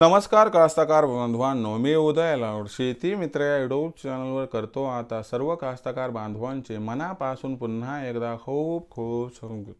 नमस्कार कास्तकार बांधवांनो, मी उदय लाड शेती मित्र या यूट्यूब चॅनलवर करतो आता सर्व कास्तकार बांधवांचे मनापासून पुन्हा एकदा खूप खूप स्वागत.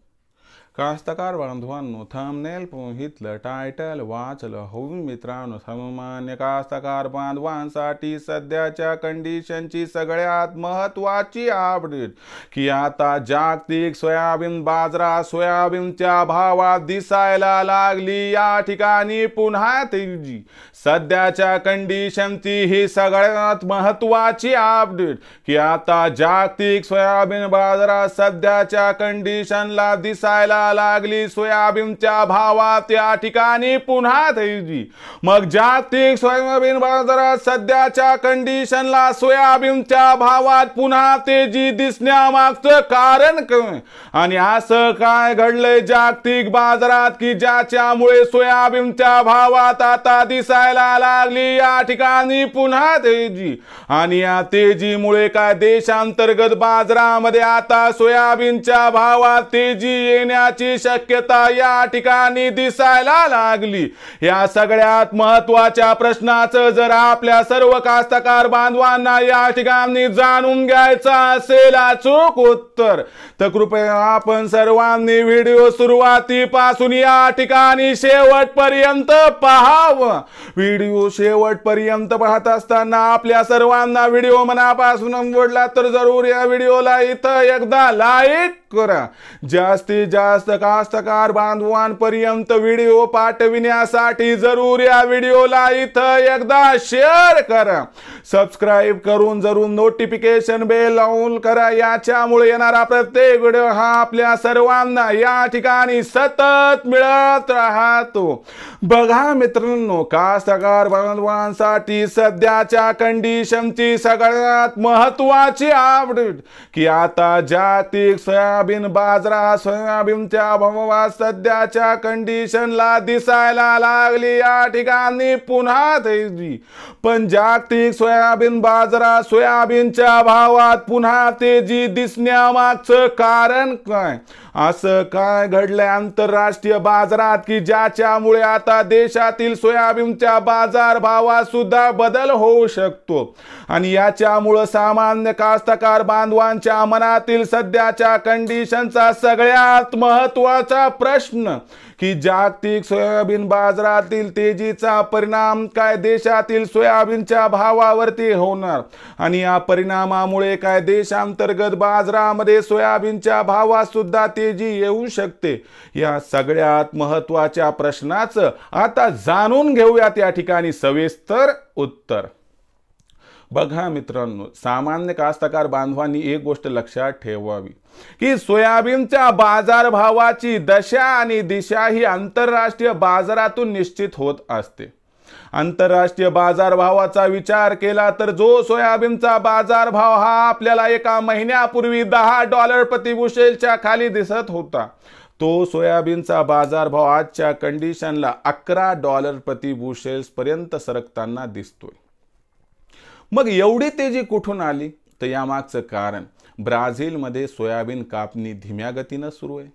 कास्तकार बांधवांनो, थंबनेल पोहितलं, टायटल वाचलं हो मित्रांनो. सामान्य कास्तकार बांधवांसाठी सध्याच्या कंडिशनची सगळ्यात महत्त्वाची अपडेट की आता जागतिक सोयाबीन बाजारात सोयाबीनच्या भावात दिसायला लागली या ठिकाणी पुन्हा तेजी. सध्याच्या कंडिशनची ही सगळ्यात महत्त्वाची अपडेट की आता जागतिक सोयाबीन बाजारात सध्याच्या कंडिशनला दिसायला लागली सोयाबीनच्या भावात या ठिकाणी पुन्हा तेजी. मग जागतिक सोयाबीन बाजारात सध्याच्या कंडिशनला सोयाबीनच्या भावात पुन्हा तेजी दिसण्यामागचं कारण काय आणि असं काय घडलंय जागतिक बाजारात की ज्याच्यामुळे सोयाबीनच्या भावात आता दिसायला लागली या ठिकाणी पुन्हा तेजी. आणि या तेजीमुळे काय देशांतर्गत बाजारामध्ये आता सोयाबीनच्या भावात तेजी येण्याची शक्यता या ठिकाणी दिसायला लागली. या सगळ्यात महत्त्वाच्या प्रश्नाचं जर आपल्या सर्व कास्तकार बांधवांना या ठिकाणी जाणून घ्यायचं असेल अचूक उत्तर, तर कृपया आपण सर्वांनी व्हिडिओ सुरुवातीपासून या ठिकाणी शेवटपर्यंत पाहावं. व्हिडिओ शेवटपर्यंत पाहत असताना आपल्या सर्वांना व्हिडिओ मनापासून आवडला तर जरूर या व्हिडिओला इथं एकदा लाईक करा. जास्तीत जास्त कास्तकार बांधवांपर्यंत व्हिडिओ पाठविण्यासाठी जरूर या व्हिडिओला इथं एकदा शेअर करा. सबस्क्राइब करून जरूर नोटिफिकेशन बेल ऑन करा. याच्यामुळे येणारा प्रत्येक व्हिडिओ हा आपल्या सर्वांना या ठिकाणी सतत मिळत राहतो. बघा मित्रांनो, कास्तकार बांधवांसाठी सध्याच्या कंडिशनची सगळ्यात महत्त्वाची अपडेट की आता जागतिक सोयाबीन बाजारात सोयाबीनच्या भावात सध्याच्या कंडिशनला दिसायला लागली या ठिकाणी पुन्हा तेजी. पण जागतिक सोयाबीन बाजारात सोयाबीनच्या भावात पुन्हा तेजी दिसण्यामागचं कारण काय? असं काय घडलंय आंतरराष्ट्रीय बाजारात की ज्याच्यामुळे आता देशातील सोयाबीनच्या बाजार भावात सुद्धा बदल होऊ शकतो आणि याच्यामुळे सामान्य कास्तकार बांधवांच्या मनातील सध्याच्या कंडिशनचा सगळ्यात महत्त्वाचा प्रश्न की जागतिक सोयाबीन बाजारातील तेजीचा परिणाम काय देशातील सोयाबीनच्या भावावरती होणार आणि या परिणामामुळे काय देशांतर्गत बाजारामध्ये सोयाबीनच्या भावात सुद्धा तेजी येऊ शकते. या सगळ्यात महत्त्वाच्या प्रश्नाचं आता जाणून घेऊयात या ठिकाणी सविस्तर उत्तर. बघा मित्रांनो, सामान्य कास्तकार बांधवांनी एक गोष्ट लक्षात ठेवावी की सोयाबीनच्या बाजारभावाची दशा आणि दिशा ही आंतरराष्ट्रीय बाजारातून निश्चित होत असते. आंतरराष्ट्रीय बाजारभावाचा विचार केला तर जो सोयाबीनचा बाजारभाव हा आपल्याला एका महिन्यापूर्वी $10 प्रति बुशेलच्या खाली दिसत होता, तो सोयाबीनचा बाजारभाव आजच्या कंडिशनला $11 प्रति बुशेल्स पर्यंत सरकताना दिसतोय. मग एवढी तेजी कुठून आली? तर यामागचं कारण ब्राझीलमध्ये सोयाबीन कापणी धीम्या गतीनं सुरू आहे.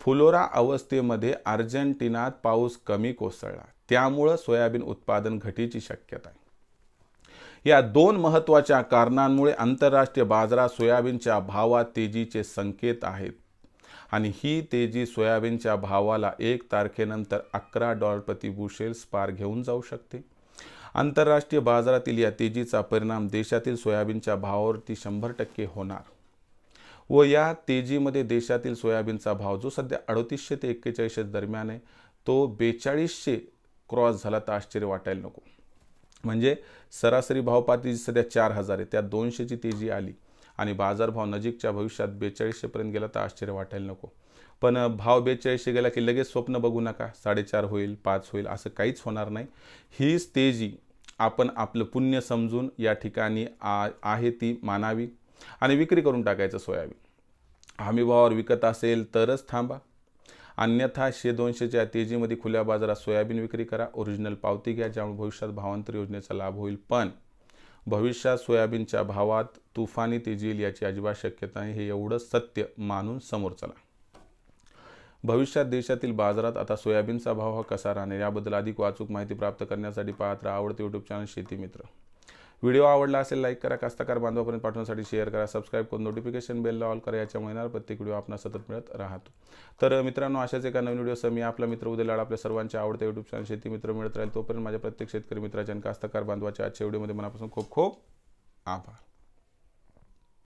फुलोरा अवस्थेमध्ये अर्जेंटिनात पाऊस कमी कोसळला, त्यामुळं सोयाबीन उत्पादन घटीची शक्यता आहे. या दोन महत्त्वाच्या कारणांमुळे आंतरराष्ट्रीय बाजारात सोयाबीनच्या भावात तेजीचे संकेत आहेत आणि ही तेजी सोयाबीनच्या भावाला 1 तारखेनंतर $11 प्रति बुशेल्स पार घेऊन जाऊ शकते. आंतरराष्ट्रीय बाजारातील या तेजीचा परिणाम देशातील सोयाबीनच्या भावावरती 100% होणार व या तेजीमध्ये देशातील सोयाबीनचा भाव जो सध्या 3800 ते 4100 दरम्यान आहे, तो 4200 क्रॉस झाला तर आश्चर्य वाटायला नको. म्हणजे सरासरी भावपाती सध्या 4000 आहे, त्यात 200ची तेजी आली आणि बाजारभाव नजीकच्या भविष्यात 4200 पर्यंत गेला तर आश्चर्य वाटायला नको. पण भाव 4200 गेला की लगेच स्वप्न बघू नका 4.5 होईल 5 होईल, असं काहीच होणार नाही. हीच तेजी आपण आपलं पुण्य समजून या ठिकाणी आहे ती मानावी आणि विक्री करून टाकायचं सोयाबीन. हमी भावावर विकत असेल तरच थांबा, अन्यथा 100-200च्या तेजीमध्ये खुल्या बाजारात सोयाबीन विक्री करा. ओरिजिनल पावती घ्या, ज्यामुळे भविष्यात भावांतर योजनेचा लाभ होईल. पण भविष्यात सोयाबीनच्या भावात तुफानी तेजी येईल याची अजिबात शक्यता नाही, हे एवढं सत्य मानून समोर चला. भविष्यात देशातील बाजारात आता सोयाबीनचा भाव हा कसा राहणार याबद्दल अधिक अचूक माहिती प्राप्त करण्यासाठी पाहत राहा आवडते यूट्यूब चॅनल शेती मित्र. व्हिडिओ आवडला असेल लाईक करा, कास्तकार बांधवापर्यंत पाठवण्यासाठी शेअर करा, सबस्क्राईब करून नोटिफिकेशन बेलला ऑल करा. याच्यामुळे येणार प्रत्येक व्हिडिओ आपल्याला सतत मिळत राहतो. तर मित्रांनो, अशाच एका नवीन व्हिडिओसह मी आपला मित्र उदय लाड आपल्या सर्वांच्या आवडते यूट्यूब चॅनल शेती मित्र मिळत राहील. तोपर्यंत माझ्या प्रत्येक शेतकरी मित्राच्या आणि कास्तकार बांधवाच्या आजच्या व्हिडिओमध्ये मनापासून खूप खूप आभार.